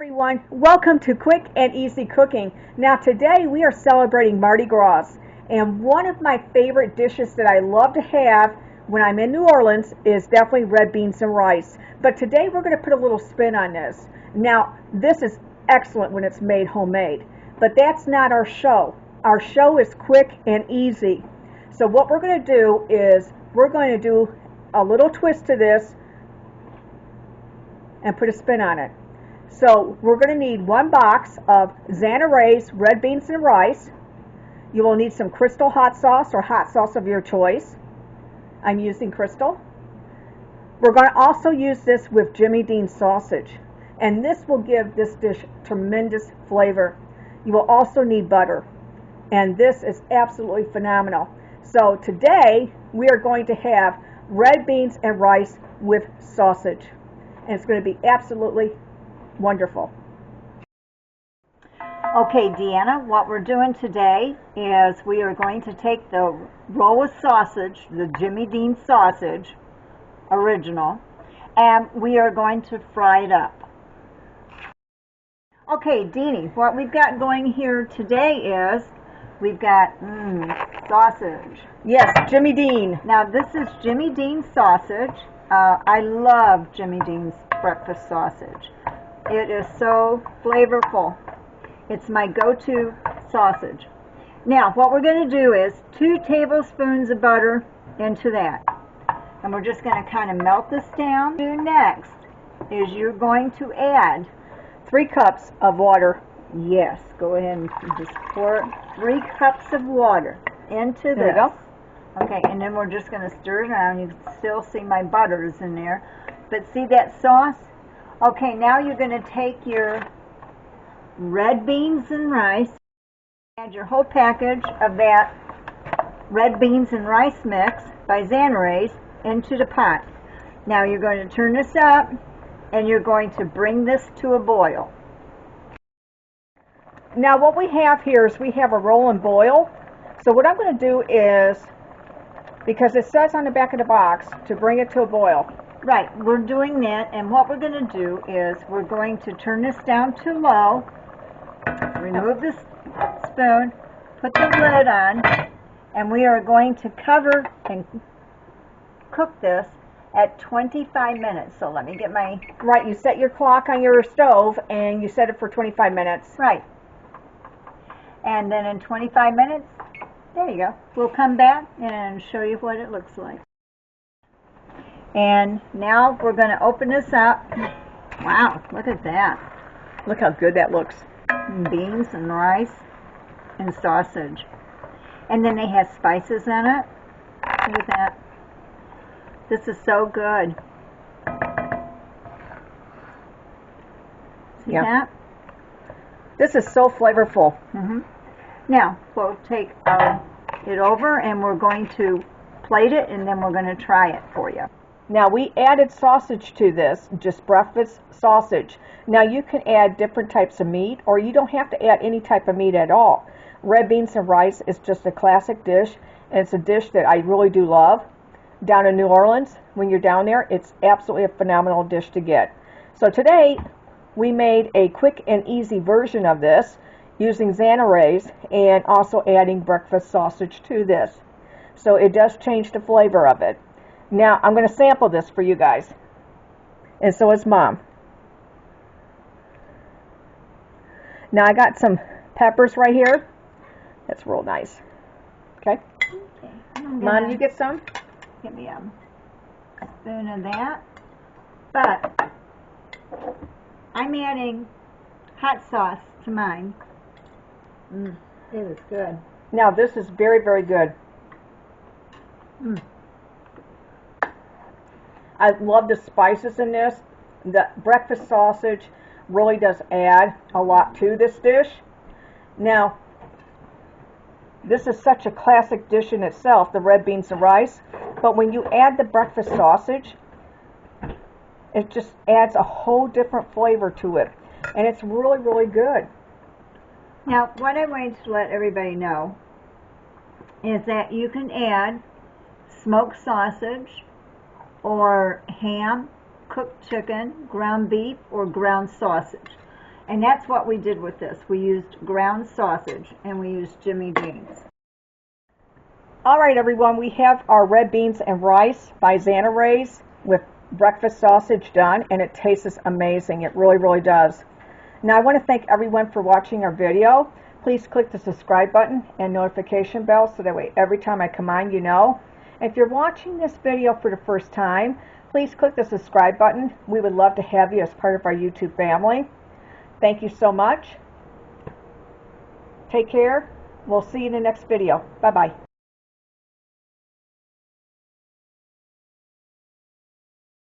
Everyone, welcome to Quick and Easy Cooking. Now today we are celebrating Mardi Gras, and one of my favorite dishes that I love to have when I'm in New Orleans is definitely red beans and rice. But today we're going to put a little spin on this. Now this is excellent when it's made homemade, but that's not our show. Our show is quick and easy. So what we're going to do is we're going to do a little twist to this and put a spin on it. So we're going to need one box of Zatarain's red beans and rice. You will need some Crystal hot sauce or hot sauce of your choice. I'm using Crystal. We're going to also use this with Jimmy Dean sausage, and this will give this dish tremendous flavor. You will also need butter, and this is absolutely phenomenal. So today we are going to have red beans and rice with sausage, and it's going to be absolutely wonderful. Okay, Deanna, what we're doing today is we are going to take the roll of sausage, the Jimmy Dean sausage, original, and we are going to fry it up. Okay, Deanie, what we've got going here today is we've got sausage. Yes, Jimmy Dean. Now, this is Jimmy Dean sausage. I love Jimmy Dean's breakfast sausage. It is so flavorful. It's my go-to sausage. Now, what we're going to do is 2 tablespoons of butter into that. And we're just going to kind of melt this down. Next is you're going to add 3 cups of water. Yes, go ahead and just pour 3 cups of water into this. There you go. Okay, and then we're just going to stir it around. You can still see my butters in there. But see that sauce? Okay, now you're going to take your red beans and rice, add your whole package of that red beans and rice mix by Zatarain into the pot. Now you're going to turn this up, and you're going to bring this to a boil. Now what we have here is we have a roll and boil. So what I'm going to do is, because it says on the back of the box to bring it to a boil. Right, we're doing that, and what we're going to do is we're going to turn this down to low, remove the spoon, put the lid on, and we are going to cover and cook this at 25 minutes. So let me get my... Right, you set your clock on your stove and you set it for 25 minutes. Right. And then in 25 minutes, there you go. We'll come back and show you what it looks like. And now we're going to open this up. Wow, look at that. Look how good that looks. Beans and rice and sausage. And then they have spices in it. Look at that. This is so good. See that? This is so flavorful. Now, we'll take it over and we're going to plate it, and then we're going to try it for you. Now we added sausage to this, just breakfast sausage. Now you can add different types of meat, or you don't have to add any type of meat at all. Red beans and rice is just a classic dish, and it's a dish that I really do love. Down in New Orleans, when you're down there, it's absolutely a phenomenal dish to get. So today we made a quick and easy version of this using Zatarain and also adding breakfast sausage to this. So it does change the flavor of it. Now, I'm going to sample this for you guys. And so is Mom. Now, I got some peppers right here. That's real nice. Okay? Mom, you get some? Give me a spoon of that. But I'm adding hot sauce to mine. It is good. Now, this is very, very good. I love the spices in this. The breakfast sausage really does add a lot to this dish. Now, this is such a classic dish in itself, the red beans and rice. But when you add the breakfast sausage, it just adds a whole different flavor to it. And it's really, really good. Now, what I wanted to let everybody know is that you can add smoked sausage or ham, cooked chicken, ground beef, or ground sausage. And that's what we did with this. We used ground sausage and we used Jimmy Dean's. All right, everyone, we have our red beans and rice by Zatarain with breakfast sausage done, and it tastes amazing. It really, really does. Now, I want to thank everyone for watching our video. Please click the subscribe button and notification bell so that way every time I come on, you know. If you're watching this video for the first time, please click the subscribe button. We would love to have you as part of our YouTube family. Thank you so much. Take care. We'll see you in the next video. Bye-bye.